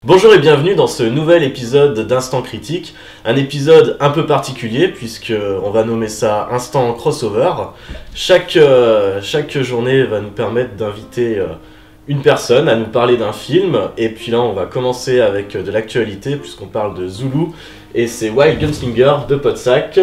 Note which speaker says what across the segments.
Speaker 1: Bonjour et bienvenue dans ce nouvel épisode d'Instant Critique, un épisode un peu particulier puisque on va nommer ça Instant Crossover. Chaque journée va nous permettre d'inviter une personne à nous parler d'un film, et puis là on va commencer avec de l'actualité puisqu'on parle de Zulu, et c'est Wild Gunslinger de Podsac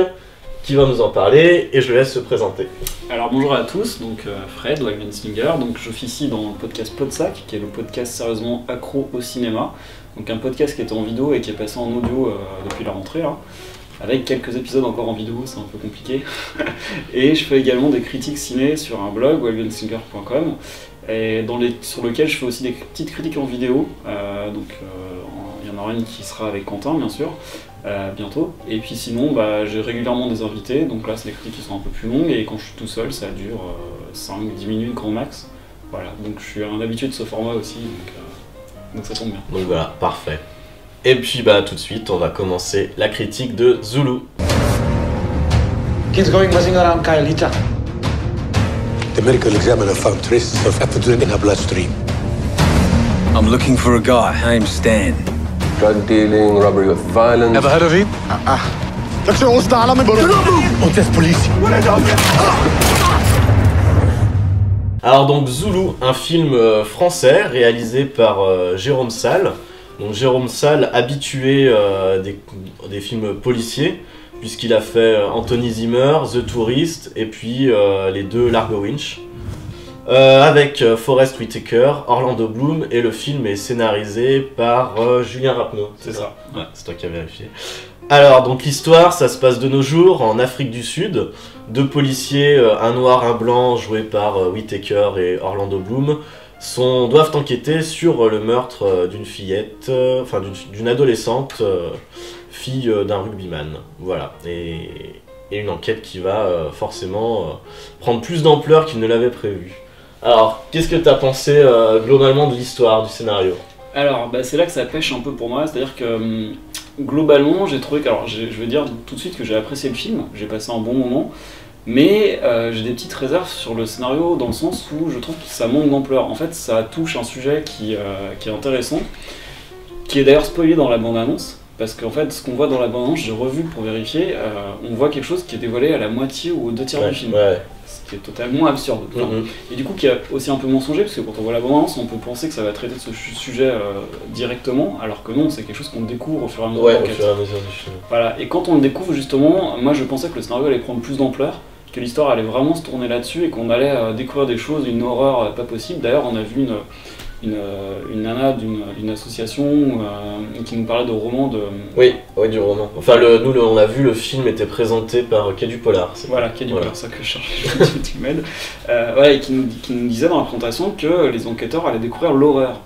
Speaker 1: qui va nous en parler, et je laisse se présenter.
Speaker 2: Alors bonjour à tous, donc Fred, Wild Gunslinger, donc j'officie dans le podcast Podsac, qui est le podcast sérieusement accro au cinéma, donc un podcast qui était en vidéo et qui est passé en audio depuis la rentrée, hein, avec quelques épisodes encore en vidéo, c'est un peu compliqué, et je fais également des critiques ciné sur un blog, wildgunslinger.com, et sur lequel je fais aussi des petites critiques en vidéo, il y en aura une qui sera avec Quentin bien sûr, bientôt, et puis sinon j'ai régulièrement des invités, donc là c'est des critiques qui sont un peu plus longues, et quand je suis tout seul ça dure 5-10 minutes grand max, voilà, donc je suis un habitué de ce format aussi, donc ça tombe bien.
Speaker 1: Donc voilà, parfait. Et puis tout de suite on va commencer la critique de Zulu.
Speaker 3: Kids going buzzing around Kailita.
Speaker 4: The medical examiner found traces of ephedrine in her bloodstream.
Speaker 5: I'm looking for a guy named Stan.
Speaker 6: Drug dealing, robbery with violence.
Speaker 4: Never heard of him?
Speaker 3: Look, all star, let me put it.
Speaker 4: On test police.
Speaker 1: Alors donc Zulu, un film français réalisé par Jérôme Salle. Donc Jérôme Salle, habitué des films policiers, puisqu'il a fait Anthony Zimmer, The Tourist, et puis les deux Largo Winch. Avec Forest Whitaker, Orlando Bloom, et le film est scénarisé par Julien Rapneau.
Speaker 2: C'est ça.
Speaker 1: Ouais, c'est toi qui as vérifié. Alors, donc l'histoire, ça se passe de nos jours, en Afrique du Sud. Deux policiers, un noir, un blanc, joués par Whitaker et Orlando Bloom, doivent enquêter sur le meurtre d'une fillette, d'une adolescente, fille d'un rugbyman. Voilà, et une enquête qui va forcément prendre plus d'ampleur qu'il ne l'avait prévu. Alors, qu'est-ce que tu as pensé globalement de l'histoire, du scénario?
Speaker 2: Alors c'est là que ça pêche un peu pour moi, c'est-à-dire que globalement j'ai trouvé que, alors je veux dire tout de suite que j'ai apprécié le film, j'ai passé un bon moment, mais j'ai des petites réserves sur le scénario dans le sens où je trouve que ça manque d'ampleur. En fait ça touche un sujet qui est intéressant, qui est d'ailleurs spoilé dans la bande-annonce, parce qu'en fait ce qu'on voit dans la bande-annonce, j'ai revu pour vérifier, on voit quelque chose qui est dévoilé à la moitié ou aux 2/3 du film.
Speaker 1: Ouais.
Speaker 2: Ce qui est totalement absurde. Et du coup qui est aussi un peu mensonger, parce que quand on voit la bande-annonce, on peut penser que ça va traiter de ce sujet directement, alors que non, c'est quelque chose qu'on découvre au fur et à mesure de l'enquête.
Speaker 1: Au fur et à mesure du film.
Speaker 2: Voilà, et quand on le découvre justement, moi je pensais que le scénario allait prendre plus d'ampleur, que l'histoire allait vraiment se tourner là-dessus, et qu'on allait découvrir des choses, une horreur pas possible. D'ailleurs on a vu une nana d'une association qui nous parlait de romans de...
Speaker 1: Oui, du roman. Enfin, on a vu, le film était présenté par Quai du Polar.
Speaker 2: Voilà, Quai du Polar, ça que je cherchais, tu m'aides. Et qui nous disait dans la présentation que les enquêteurs allaient découvrir l'horreur.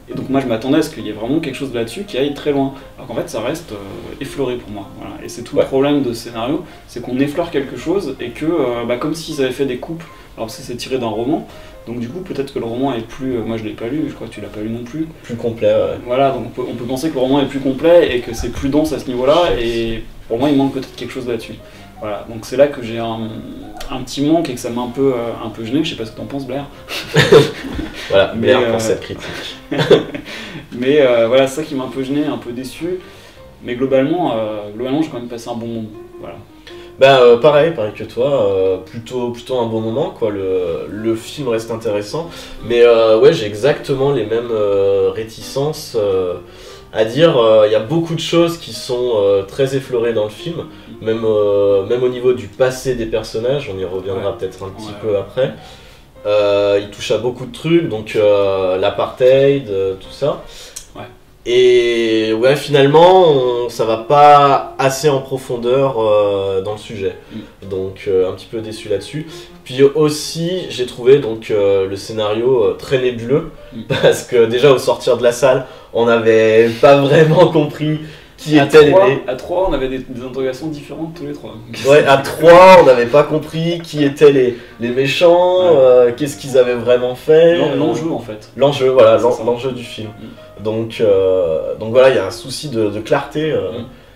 Speaker 2: Et donc moi je m'attendais à ce qu'il y ait vraiment quelque chose là-dessus qui aille très loin. Alors qu'en fait ça reste effleuré pour moi. Voilà. Et c'est tout le problème de ce scénario, c'est qu'on effleure quelque chose et que, comme s'ils avaient fait des coupes, alors c'est tiré d'un roman, donc du coup peut-être que le roman est plus, moi je l'ai pas lu, je crois que tu l'as pas lu non plus.
Speaker 1: Plus complet, ouais.
Speaker 2: Voilà, donc on peut penser que le roman est plus complet et que c'est plus dense à ce niveau-là, et pour moi il manque peut-être quelque chose là-dessus. Voilà, donc c'est là que j'ai un petit manque et que ça m'a un peu gêné. Je sais pas ce que t'en penses, Blair.
Speaker 1: Voilà, Blair pour cette critique.
Speaker 2: Mais voilà, c'est ça qui m'a un peu gêné, un peu déçu. Mais globalement j'ai quand même passé un bon moment. Voilà.
Speaker 1: Pareil que toi, plutôt un bon moment, quoi. Le film reste intéressant, mais j'ai exactement les mêmes réticences à dire. Il y a beaucoup de choses qui sont très effleurées dans le film, même au niveau du passé des personnages, on y reviendra peut-être un petit peu après. Il touche à beaucoup de trucs, donc l'apartheid, tout ça. Et finalement, ça va pas assez en profondeur dans le sujet, donc un petit peu déçu là-dessus. Puis aussi, j'ai trouvé le scénario très nébuleux, parce que déjà au sortir de la salle, on n'avait pas vraiment compris qui étaient les...
Speaker 2: À 3, on avait des interrogations différentes tous les trois.
Speaker 1: Ouais, à 3, on n'avait pas compris qui étaient les méchants, qu'est-ce qu'ils avaient vraiment fait.
Speaker 2: L'enjeu en fait.
Speaker 1: L'enjeu, voilà, l'enjeu du film. Donc voilà, il y a un souci de clarté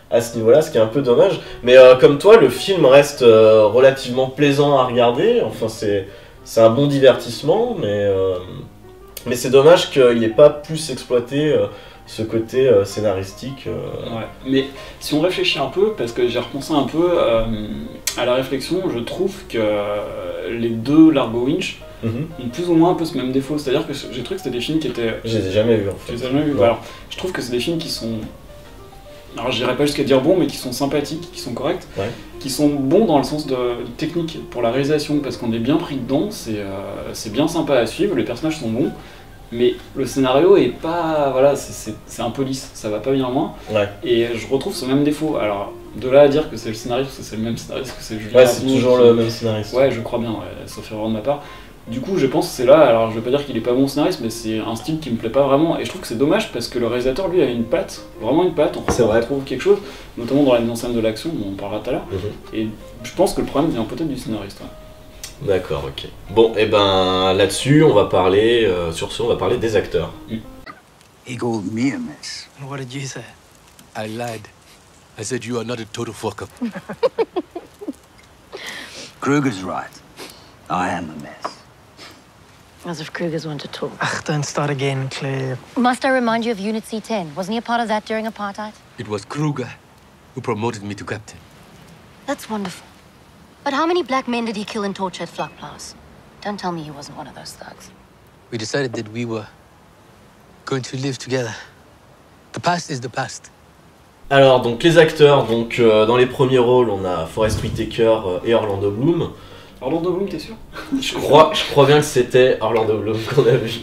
Speaker 1: à ce niveau-là, ce qui est un peu dommage. Mais comme toi, le film reste relativement plaisant à regarder. Enfin, c'est un bon divertissement, mais c'est dommage qu'il n'ait pas plus exploité ce côté scénaristique.
Speaker 2: Ouais. Mais si on réfléchit un peu, parce que j'ai repensé un peu à la réflexion, je trouve que les deux Largo Winch ont plus ou moins un peu ce même défaut. C'est-à-dire que j'ai trouvé que c'était des films qui étaient...
Speaker 1: Je les ai jamais vus en
Speaker 2: Tu
Speaker 1: fait.
Speaker 2: les as jamais vus? Alors, je trouve que c'est des films qui sont... Alors je dirais pas jusqu'à dire bons, mais qui sont sympathiques, qui sont corrects, qui sont bons dans le sens de technique pour la réalisation, parce qu'on est bien pris dedans, c'est bien sympa à suivre, les personnages sont bons, mais le scénario est pas... Voilà, c'est un peu lisse, ça va pas bien loin, et je retrouve ce même défaut. Alors, de là à dire que c'est le scénariste, que c'est le même scénariste, que c'est Julien
Speaker 1: Ouais, c'est toujours le même scénariste.
Speaker 2: Ouais, je crois bien, sauf erreur de ma part. Du coup, je pense que c'est là, alors je vais pas dire qu'il est pas bon scénariste, mais c'est un style qui me plaît pas vraiment, et je trouve que c'est dommage parce que le réalisateur, lui, a une patte, vraiment une patte, on retrouve quelque chose, notamment dans la mise en scène de l'action, dont on parlera tout à l'heure, et je pense que le problème vient peut-être du scénariste. Ouais.
Speaker 1: D'accord, ok. Bon, et ben là-dessus, on va parler, sur ce, on va parler des acteurs.
Speaker 7: He called me a mess.
Speaker 5: And what did you say? I lied. I said you are not a total fuck up.
Speaker 7: Kruger's right. I am a mess.
Speaker 8: As if Kruger's one to talk.
Speaker 9: Ach, don't start again, Claire.
Speaker 8: Must I remind you of Unit C-10? Wasn't he a part of that during apartheid?
Speaker 5: It was Kruger who promoted me to captain.
Speaker 8: That's wonderful. But how many black men did he kill and torture at Flakplaus? Don't tell me he wasn't one of those thugs.
Speaker 5: We decided that we were going to live together. The past is the past.
Speaker 1: Alors, donc les acteurs, donc dans les premiers rôles, on a Forest Whitaker et Orlando Bloom.
Speaker 2: Orlando Bloom, t'es sûr?
Speaker 1: Je crois bien que c'était Orlando Bloom qu'on a vu.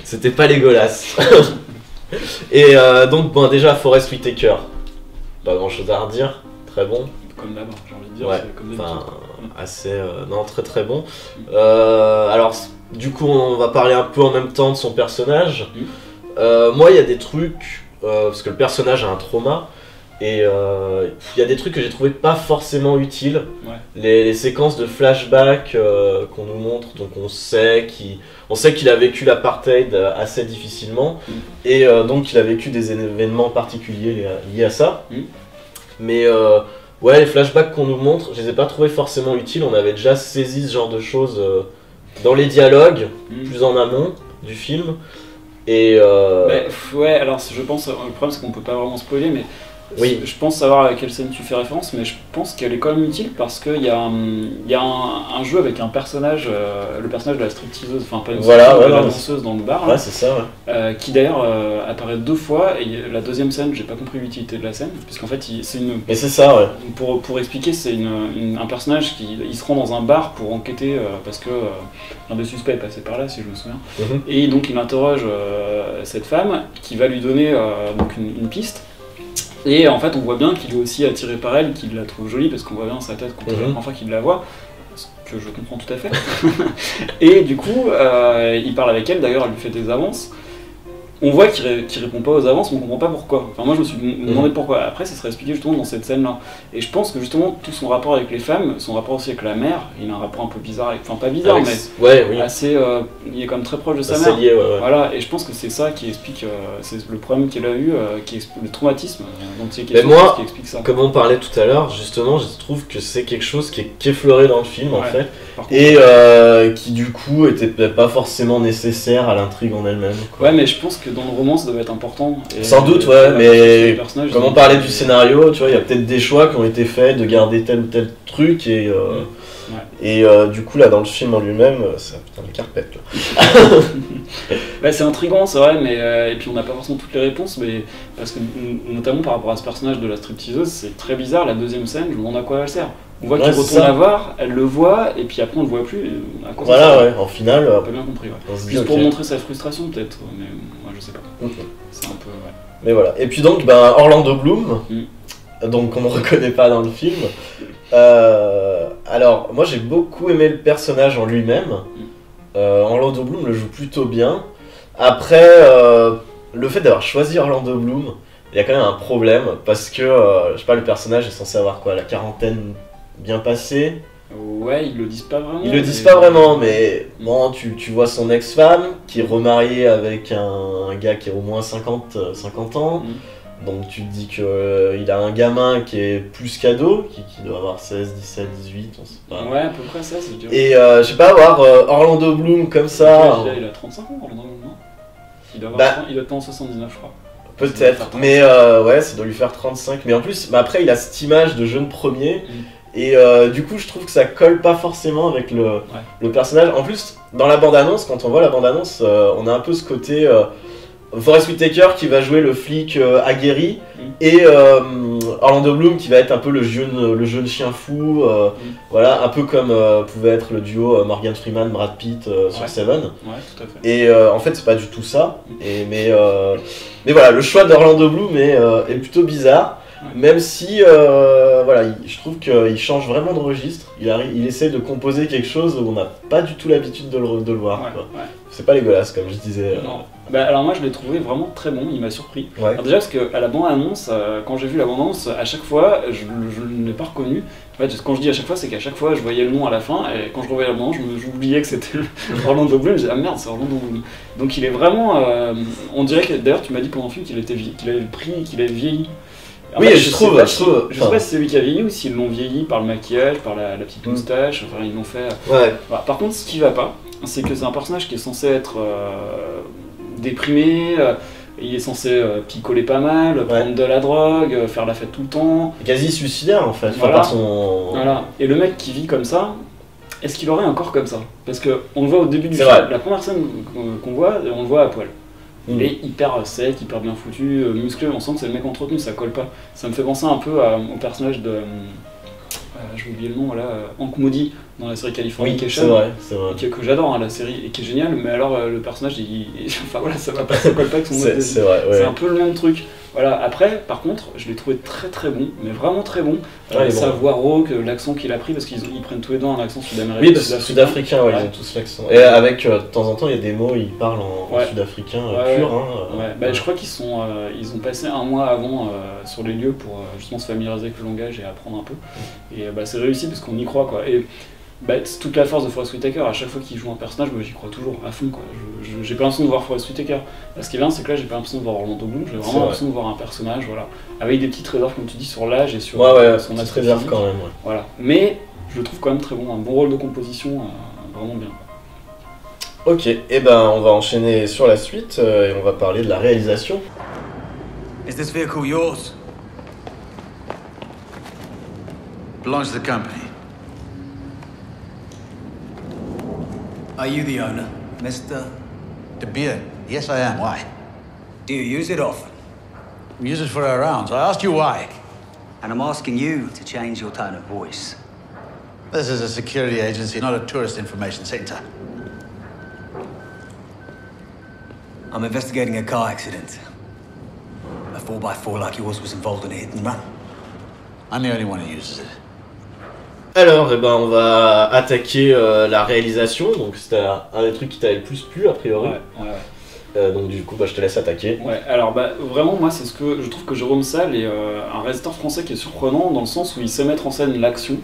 Speaker 1: C'était pas Legolas. Et donc, bon, déjà, Forest Whitaker, pas grand chose à redire, très bon.
Speaker 2: Comme d'hab, j'ai envie de dire,
Speaker 1: Ouais,
Speaker 2: c'est comme
Speaker 1: enfin,
Speaker 2: d'habitude.
Speaker 1: assez, non, très très bon. Alors, du coup, on va parler un peu en même temps de son personnage. Moi, il y a des trucs, parce que le personnage a un trauma, et il y a des trucs que j'ai trouvé pas forcément utiles. Les séquences de flashback qu'on nous montre, donc on sait qu'il a vécu l'apartheid assez difficilement, et donc il a vécu des événements particuliers liés à ça. Mais ouais, les flashbacks qu'on nous montre, je les ai pas trouvés forcément utiles. On avait déjà saisi ce genre de choses dans les dialogues, plus en amont du film. Et
Speaker 2: ouais, alors je pense, le problème c'est qu'on peut pas vraiment spoiler, mais
Speaker 1: oui.
Speaker 2: Je pense savoir à quelle scène tu fais référence, mais je pense qu'elle est quand même utile parce qu'il y a un jeu avec un personnage, le personnage de la stripteaseuse, enfin pas une stripteaseuse, la danseuse dans le bar,
Speaker 1: ouais, c'est ça,
Speaker 2: qui d'ailleurs apparaît 2 fois, et la deuxième scène, j'ai pas compris l'utilité de la scène, puisqu'en fait c'est une...
Speaker 1: Mais c'est ça, ouais.
Speaker 2: Pour expliquer, c'est un personnage qui il se rend dans un bar pour enquêter, parce que un des suspects est passé par là, si je me souviens, et donc il interroge cette femme, qui va lui donner donc une piste. Et en fait, on voit bien qu'il est aussi attiré par elle, qu'il la trouve jolie, parce qu'on voit bien sa tête quand c'est la première fois qu'il la voit, ce que je comprends tout à fait. Et du coup, il parle avec elle, d'ailleurs, elle lui fait des avances. On voit qu'il répond pas aux avances, mais on comprend pas pourquoi. Enfin, moi, je me suis demandé pourquoi. Après, ça serait expliqué justement dans cette scène-là. Et je pense que justement, tout son rapport avec les femmes, son rapport aussi avec la mère, il a un rapport un peu bizarre, enfin pas bizarre, mais
Speaker 1: ouais, oui.
Speaker 2: assez... il est quand même très proche de sa
Speaker 1: assez
Speaker 2: mère.
Speaker 1: Lié, ouais.
Speaker 2: Voilà, et je pense que c'est ça qui explique, c'est le problème qu'elle a eu, le traumatisme, donc c'est
Speaker 1: mais moi,
Speaker 2: qui explique ça.
Speaker 1: Comme on parlait tout à l'heure, justement, je trouve que c'est quelque chose qui est effleuré dans le film, en fait,
Speaker 2: contre,
Speaker 1: et qui du coup était pas forcément nécessaire à l'intrigue en elle-même.
Speaker 2: Ouais, mais je pense que dans le roman, ça doit être important. Et
Speaker 1: sans doute, ouais, mais comme on parlait du scénario, tu vois, il y a peut-être des choix qui ont été faits de garder tel ou tel truc, et du coup, là, dans le film en lui-même, c'est putain de carpette, là.
Speaker 2: Bah, c'est intriguant, c'est vrai, mais et puis on n'a pas forcément toutes les réponses, mais parce que notamment par rapport à ce personnage de la stripteaseuse, c'est très bizarre. La deuxième scène, je me demande à quoi elle sert. On voit qu'il retourne la voir, elle le voit, et puis après on le voit plus. À quoi
Speaker 1: voilà,
Speaker 2: ça
Speaker 1: ouais, en finale.
Speaker 2: On a pas bien compris, ouais. Juste pour montrer sa frustration, peut-être, mais moi je sais pas. C'est un peu, ouais.
Speaker 1: Mais voilà. Et puis donc, Orlando Bloom, donc on ne reconnaît pas dans le film. Alors, moi j'ai beaucoup aimé le personnage en lui-même. Orlando Bloom le joue plutôt bien. Après, le fait d'avoir choisi Orlando Bloom, il y a quand même un problème parce que, je sais pas, le personnage est censé avoir quoi, la quarantaine bien passée.
Speaker 2: Ouais, ils le disent pas vraiment.
Speaker 1: Ils le disent pas vraiment, mais bon, tu vois son ex-femme qui est remariée avec un gars qui a au moins 50 ans. Donc tu te dis qu'il a un gamin qui est plus qu'ado, qui doit avoir 16, 17, 18, on sait pas.
Speaker 2: Ouais, à peu près ça, c'est dur.
Speaker 1: Et je sais pas, avoir Orlando Bloom comme ça.
Speaker 2: Il a 35 ans, Orlando Bloom, non? qu'il doit
Speaker 1: Bah.
Speaker 2: il doit être en 79, je crois.
Speaker 1: Peut-être, mais ouais, ça doit lui faire 35. Mais en plus, après, il a cette image de jeune premier. Et du coup, je trouve que ça colle pas forcément avec le personnage. En plus, dans la bande-annonce, quand on voit la bande-annonce, on a un peu ce côté Forest Whitaker qui va jouer le flic aguerri et Orlando Bloom qui va être un peu le jeune chien fou. Voilà, un peu comme pouvait être le duo Morgan Freeman-Brad Pitt sur Seven.
Speaker 2: Ouais, tout à fait.
Speaker 1: Et en fait, c'est pas du tout ça. Mais voilà, le choix d'Orlando Bloom est plutôt bizarre. Même si, voilà, je trouve qu'il change vraiment de registre. Il essaie de composer quelque chose où on n'a pas du tout l'habitude de le voir.
Speaker 2: Ouais,
Speaker 1: quoi.
Speaker 2: ouais.
Speaker 1: C'est pas dégueulasse, comme je disais.
Speaker 2: Non. Bah, alors moi je l'ai trouvé vraiment très bon, il m'a surpris.
Speaker 1: Ouais.
Speaker 2: Alors déjà parce qu'à la bande-annonce, quand j'ai vu la bande-annonce, à chaque fois je ne l'ai pas reconnu. En fait, quand je dis à chaque fois, c'est qu'à chaque fois je voyais le nom à la fin et quand je revoyais la bande-annonce, j'oubliais que c'était Orlando Bloom. Je disais ah merde, c'est Orlando Bloom. Donc il est vraiment, on dirait que d'ailleurs tu m'as dit pendant le film qu'il avait vieilli. En
Speaker 1: Oui,
Speaker 2: fait,
Speaker 1: je trouve.
Speaker 2: Je sais pas si c'est lui qui a vieilli ou s'ils l'ont vieilli par le maquillage, par la petite moustache, enfin ils l'ont fait.
Speaker 1: Ouais.
Speaker 2: Voilà. Par contre, ce qui va pas, c'est que c'est un personnage qui est censé être déprimé, il est censé picoler pas mal, prendre de la drogue, faire la fête tout le temps.
Speaker 1: Quasi suicidaire en fait,
Speaker 2: Voilà.
Speaker 1: par son...
Speaker 2: Voilà. Et le mec qui vit comme ça, est-ce qu'il aurait un corps comme ça? Parce qu'on le voit au début du
Speaker 1: C'est
Speaker 2: film,
Speaker 1: vrai.
Speaker 2: la première scène qu'on voit, on le voit à poil. Il est hyper sec, hyper bien foutu, musclé, on sent que c'est le mec entretenu, ça colle pas. Ça me fait penser un peu au personnage de... j'ai oublié le nom, là, Hank Moody dans la série Californication.
Speaker 1: Oui, c'est vrai.
Speaker 2: Que j'adore, hein, la série, et qui est géniale, mais alors le personnage, enfin voilà, ça colle pas avec son mode de vie.
Speaker 1: C'est vrai, ouais.
Speaker 2: C'est un peu le même truc. Voilà, après, par contre, je l'ai trouvé très très bon, mais vraiment très bon. Sa voix rauque, l'accent qu'il a pris, parce qu'ils prennent tous les deux un accent sud-américain.
Speaker 1: Oui, parce que sud-africain, ouais, ils ont tous l'accent. Et avec, de temps en temps, il y a des mots, ils parlent en sud-africain pur.
Speaker 2: Bah, je crois qu'ils ont passé un mois avant sur les lieux pour justement se familiariser avec le langage et apprendre un peu. Et bah, c'est réussi parce qu'on y croit, quoi. Et bah, c'est toute la force de Forest Whitaker, à chaque fois qu'il joue un personnage, moi j'y crois toujours à fond, quoi. J'ai pas l'impression de voir Forest Whitaker. Là, ce qui est bien, c'est que là j'ai pas l'impression de voir Orlando Bloom, j'ai vraiment l'impression de voir un personnage, voilà, avec des petites réserves comme tu dis sur l'âge et sur son aspect
Speaker 1: réserve
Speaker 2: physique.
Speaker 1: quand même.
Speaker 2: Voilà, mais je le trouve quand même très bon, un bon rôle de composition, vraiment bien.
Speaker 1: Ok, et ben on va enchaîner sur la suite et on va parler de la réalisation.
Speaker 7: Is this vehicle yours? Belongs to the company. Are you the owner, Mr.
Speaker 10: De Beer? Yes, I am. Why?
Speaker 7: Do you use it often?
Speaker 10: We use it for our rounds. I asked you why.
Speaker 7: And I'm asking you to change your tone of voice.
Speaker 10: This is a security agency, not a tourist information center.
Speaker 7: I'm investigating a car accident. A 4x4 like yours was involved in a hit and run.
Speaker 10: I'm the only one who uses it.
Speaker 1: Alors, eh ben, on va attaquer la réalisation, donc c'était un des trucs qui t'avait le plus plu a priori. Donc du coup, bah, je te laisse attaquer.
Speaker 2: Ouais, alors bah, vraiment, moi, c'est ce que je trouve que Jérôme Salle est un réalisateur français qui est surprenant dans le sens où il sait mettre en scène l'action,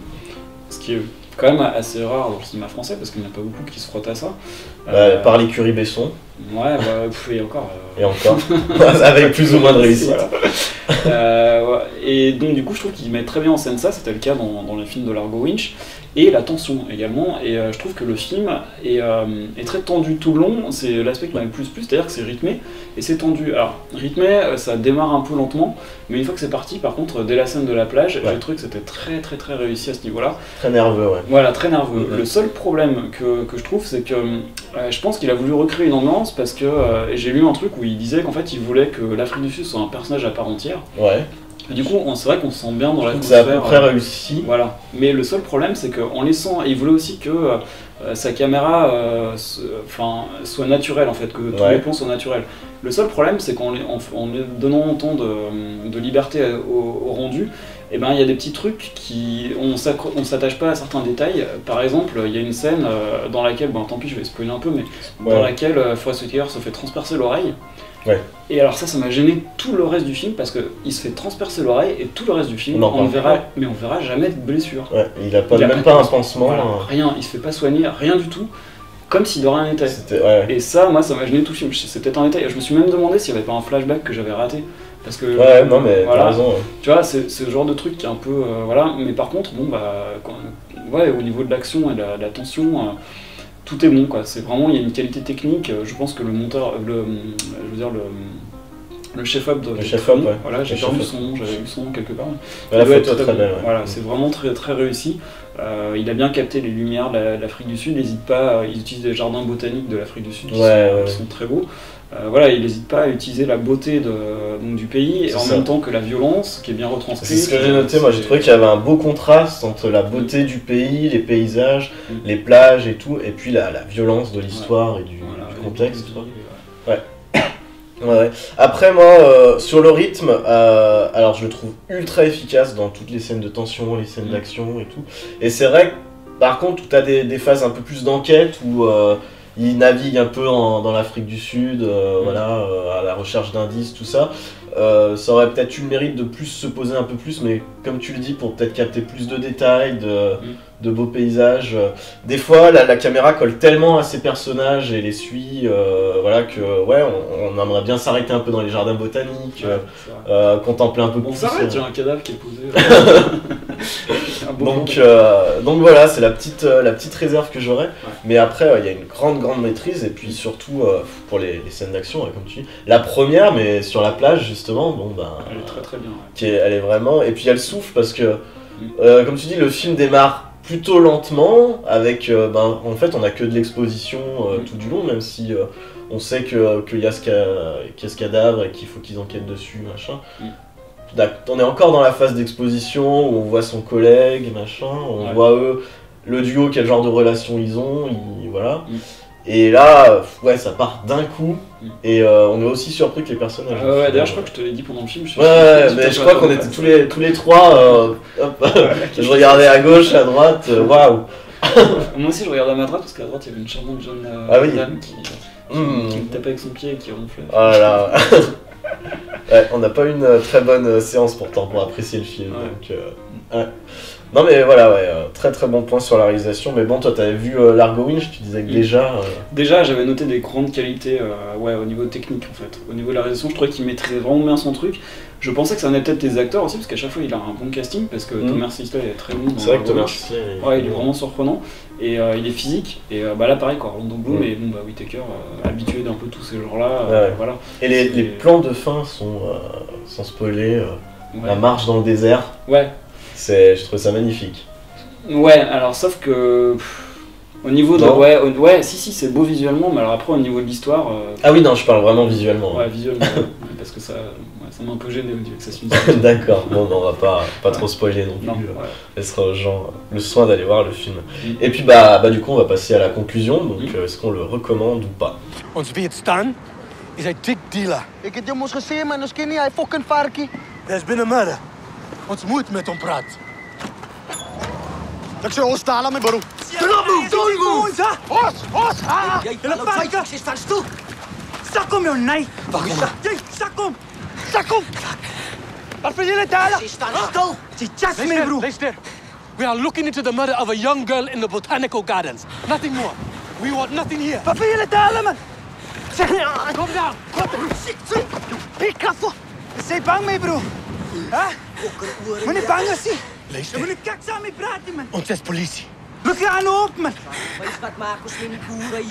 Speaker 2: ce qui est quand même assez rare dans le cinéma français parce qu'il n'y en a pas beaucoup qui se frottent à ça.
Speaker 1: Par l'écurie Besson.
Speaker 2: Ouais, bah, et encore.
Speaker 1: Et encore. Avec plus ou moins de réussite.
Speaker 2: Voilà. Et donc, du coup, je trouve qu'il met très bien en scène ça. C'était le cas dans les films de Largo Winch. Et la tension également. Et je trouve que le film est très tendu tout le long. C'est l'aspect qui m'a le plus plu, c'est-à-dire que c'est rythmé et c'est tendu. Alors, rythmé, ça démarre un peu lentement. Mais une fois que c'est parti, par contre, dès la scène de la plage, j'ai trouvé que c'était très très très réussi à ce niveau-là.
Speaker 1: Très nerveux, ouais.
Speaker 2: Voilà, très nerveux. Le seul problème que je trouve, c'est que je pense qu'il a voulu recréer une ambiance parce que j'ai lu un truc où il disait qu'en fait il voulait que l'Afrique du Sud soit un personnage à part entière.
Speaker 1: Ouais.
Speaker 2: Et du coup, c'est vrai qu'on se sent bien dans
Speaker 1: C'est
Speaker 2: l'atmosphère.
Speaker 1: à peu près réussi.
Speaker 2: Voilà. Mais le seul problème, c'est qu'en laissant, et il voulait aussi que sa caméra soit naturelle en fait, que tous les plans soient naturels. Le seul problème, c'est qu'en lui donnant autant de liberté au rendu, eh ben, il y a des petits trucs on s'attache pas à certains détails. Par exemple, il y a une scène dans laquelle, tant pis, je vais spoiler un peu, mais dans laquelle Forest Whitaker se fait transpercer l'oreille.
Speaker 1: Ouais.
Speaker 2: Et alors ça m'a gêné tout le reste du film parce qu'il se fait transpercer l'oreille et tout le reste du film, on verra jamais de blessure.
Speaker 1: Ouais, il a même pas un pansement.
Speaker 2: Voilà, rien, il se fait pas soigner, rien du tout. Comme si de rien n'était.
Speaker 1: Ouais.
Speaker 2: Et ça, moi, ça m'a gêné tout le film. C'est peut-être un détail. Je me suis même demandé s'il n'y avait pas un flashback que j'avais raté. Parce que,
Speaker 1: ouais, non, mais t'as raison. Ouais.
Speaker 2: Tu vois, c'est le genre de truc qui est un peu. Voilà. Mais par contre, au niveau de l'action et de la tension, tout est bon, quoi. C'est vraiment, il y a une qualité technique. Je pense que le monteur, le chef-op doit être
Speaker 1: chef-op, ouais.
Speaker 2: Voilà, j'ai perdu son nom, j'avais vu son nom quelque part.
Speaker 1: La photo très belle, ouais.
Speaker 2: Voilà, c'est vraiment très, très réussi. Il a bien capté les lumières de l'Afrique du Sud, n'hésite pas, ils utilisent des jardins botaniques de l'Afrique du Sud qui sont très beaux. Voilà, il n'hésite pas à utiliser la beauté donc, du pays et en même temps que la violence qui est bien retranscrite.
Speaker 1: C'est ce que j'ai noté, moi j'ai trouvé qu'il y avait un beau contraste entre la beauté du pays, les paysages, les plages et tout, et puis la violence de l'histoire et du contexte. Ouais. Après moi, sur le rythme, alors je le trouve ultra efficace dans toutes les scènes de tension, les scènes d'action et tout. Et c'est vrai que par contre, tu as des phases un peu plus d'enquête où il navigue un peu dans l'Afrique du Sud, voilà, à la recherche d'indices, tout ça. Ça aurait peut-être eu le mérite de plus se poser un peu plus, mais comme tu le dis, pour peut-être capter plus de détails, de beaux paysages. Des fois, la caméra colle tellement à ces personnages et les suit, voilà, que ouais, on aimerait bien s'arrêter un peu dans les jardins botaniques, contempler un peu plus.
Speaker 2: On s'arrête, il y a un cadavre qui est posé.
Speaker 1: Donc voilà, c'est la petite réserve que j'aurais. Mais après, il y a une grande maîtrise, et puis surtout pour les scènes d'action, comme tu dis. La première, mais sur la plage, justement, bon ben.
Speaker 2: Elle est très bien.
Speaker 1: Elle est vraiment. Et puis elle souffle parce que, comme tu dis, le film démarre plutôt lentement, avec en fait on a que de l'exposition tout du long, même si on sait qu'il y a ce cadavre et qu'il faut qu'ils enquêtent dessus, machin. On est encore dans la phase d'exposition où on voit son collègue, machin, on voit eux, le duo, quel genre de relation ils ont, voilà. Et là, ouais, ça part d'un coup, et on est aussi surpris que les personnages.
Speaker 2: D'ailleurs, je crois que je te l'ai dit pendant le film.
Speaker 1: Mais je crois qu'on était tous les trois. Je regardais à gauche, à droite, waouh!
Speaker 2: Moi aussi, je regardais à ma droite parce qu'à droite, il y avait une charmante jeune dame qui me tapait avec son pied et qui ronflait.
Speaker 1: Voilà. Ouais, on n'a pas eu une très bonne séance pourtant pour apprécier le film. Donc, non mais voilà, très bon point sur la réalisation. Mais bon, toi t'avais vu Largo Winch, tu disais que
Speaker 2: déjà j'avais noté des grandes qualités au niveau technique en fait. Au niveau de la réalisation, je trouvais qu'il maîtrisait vraiment bien son truc. Je pensais que ça en était peut-être des acteurs aussi, parce qu'à chaque fois il a un bon casting, parce que Thomas Sisley est très bon.
Speaker 1: C'est vrai que Thomas Sisley
Speaker 2: il est vraiment surprenant, et il est physique, et là pareil quoi, Orlando Bloom et Whittaker, habitué d'un peu tous ces genres-là, voilà.
Speaker 1: Et les plans de fin sont, sans spoiler, la marche dans le désert. Je trouve ça magnifique.
Speaker 2: Ouais, alors sauf que au niveau de si c'est beau visuellement, mais alors après au niveau de l'histoire.
Speaker 1: Ah oui non, je parle vraiment visuellement.
Speaker 2: Ouais, visuellement, parce que ça m'a un peu gêné au niveau que ça se finisse.
Speaker 1: D'accord, bon, on va pas trop spoiler non plus. Laissera aux gens le soin d'aller voir le film. Et puis du coup on va passer à la conclusion. Donc est-ce qu'on le recommande ou pas?
Speaker 4: Ons weet Stan is een dik dealer.
Speaker 3: Ik heb hem ons gezien, man. Ons ken niet, hij fucking varkie.
Speaker 4: There's been a murder. Ons moet met hom praat.
Speaker 3: Dat je ons stalen, mijn bro.
Speaker 4: Don't move!
Speaker 3: Os!
Speaker 4: Julle varkie is van stoel. Sak hom jou nei. Wag hom. Jy sak hom. Wat wil julle daar? Stil. Just me, bro. Luister. We are looking into the murder of a young girl in the botanical gardens. Nothing more. We want nothing here.
Speaker 3: Wat wil julle daar, man?
Speaker 4: Kom down.
Speaker 3: Hey, kaffe. Is bang mee, bro? Huh? Moenie bang is nie.
Speaker 4: Luister.
Speaker 3: Moenie kak saam mee praat nie, man.
Speaker 4: Ons is polisie.
Speaker 3: Look je aan op, man.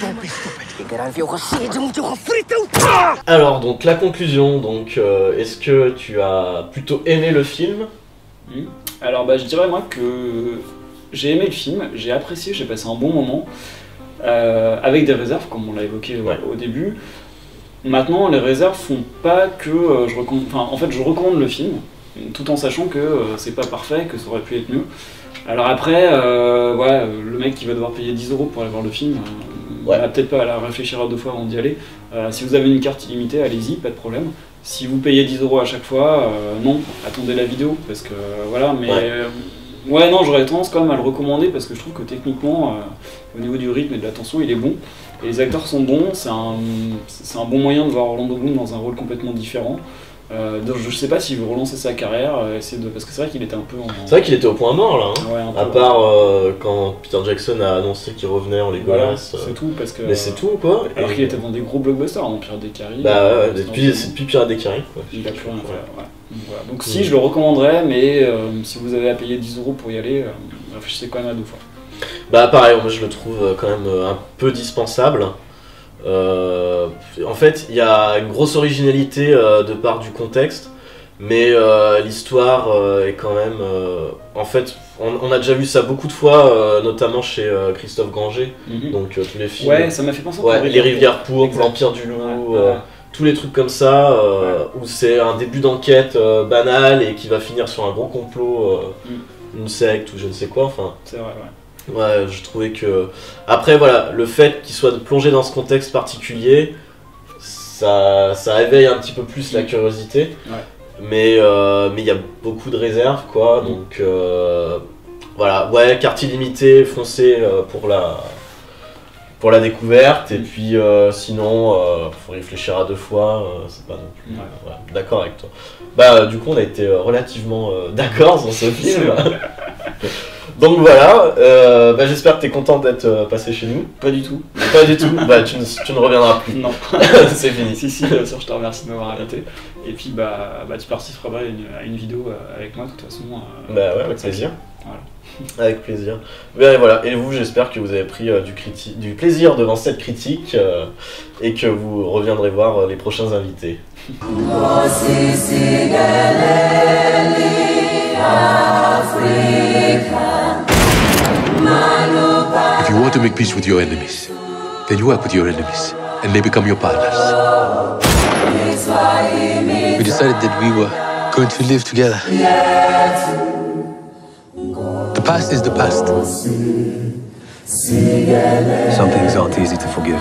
Speaker 4: Don't be stupid.
Speaker 3: Ik heb jou gezien, je moet jou gefriet houden.
Speaker 1: Alors, donc la conclusion, donc est-ce que tu as plutôt aimé le film?
Speaker 2: Alors je dirais moi que j'ai aimé le film, j'ai apprécié, j'ai passé un bon moment, avec des réserves comme on l'a évoqué au début. Maintenant les réserves font pas que je recommande le film, tout en sachant que c'est pas parfait, que ça aurait pu être mieux. Alors après, le mec qui va devoir payer 10 € pour aller voir le film, on va peut-être pas à la réfléchir à 2 fois avant d'y aller. Si vous avez une carte illimitée, allez-y, pas de problème. Si vous payez 10 € à chaque fois, non, attendez la vidéo, parce que voilà, mais... non, j'aurais tendance quand même à le recommander, parce que je trouve que techniquement, au niveau du rythme et de la tension, il est bon. Et les acteurs sont bons, c'est un bon moyen de voir Orlando Bloom dans un rôle complètement différent. Donc je sais pas s'il veut relancer sa carrière, parce que c'est vrai qu'il était un peu
Speaker 1: C'est vrai qu'il était au point mort là, hein. À part quand Peter Jackson a annoncé qu'il revenait en Legolas.
Speaker 2: C'est tout, parce que...
Speaker 1: Mais c'est tout quoi.
Speaker 2: Alors qu'il était dans des gros blockbusters, dans Pirates des Caraïbes.
Speaker 1: Depuis Pirates des Caraïbes quoi.
Speaker 2: Il a plus rien faire, voilà. Donc si, je le recommanderais, mais si vous avez à payer 10 € pour y aller, réfléchissez quand même à 2 fois.
Speaker 1: Bah pareil, moi je le trouve quand même un peu dispensable. En fait, il y a une grosse originalité de part du contexte, mais l'histoire est quand même... en fait, on a déjà vu ça beaucoup de fois, notamment chez Christophe Granger, donc tous les films...
Speaker 2: Ouais, ça m'a fait penser à
Speaker 1: Les Rivières pourpres, l'Empire du Loup, tous les trucs comme ça, où c'est un début d'enquête banal et qui va finir sur un gros complot, une secte ou je ne sais quoi, enfin...
Speaker 2: C'est vrai, ouais.
Speaker 1: Ouais, je trouvais que... Après, voilà, le fait qu'il soit plongé dans ce contexte particulier, ça éveille un petit peu plus la curiosité.
Speaker 2: Ouais.
Speaker 1: Mais il y a beaucoup de réserves, quoi. Donc, voilà, ouais, carte illimitée, foncez pour la découverte. Et puis, sinon, faut réfléchir à 2 fois, c'est pas non plus... Ouais, d'accord avec toi. Bah, du coup, on a été relativement d'accord sur ce film. Donc voilà, j'espère que tu es content d'être passé chez nous.
Speaker 2: Pas du tout.
Speaker 1: Pas du tout, tu ne reviendras plus.
Speaker 2: Non.
Speaker 1: C'est fini.
Speaker 2: Si, bien sûr, je te remercie de m'avoir invité. Et puis, tu participeras à une vidéo avec moi, de toute façon.
Speaker 1: Ouais, avec plaisir.
Speaker 2: Voilà.
Speaker 1: Avec plaisir. Et voilà, et vous, j'espère que vous avez pris du plaisir devant cette critique et que vous reviendrez voir les prochains invités.
Speaker 11: If you want to make peace with your enemies, then you work with your enemies, and they become your partners.
Speaker 5: We decided that we were going to live together. The past is the past.
Speaker 7: Some things aren't easy to forgive.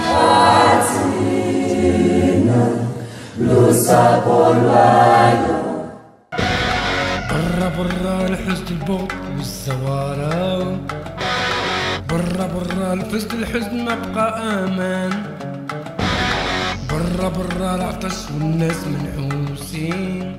Speaker 12: برا برا الحزن البغض والزوارة، برا برا الحزن ما بقى امان، برا برا العطش والناس منحوسين.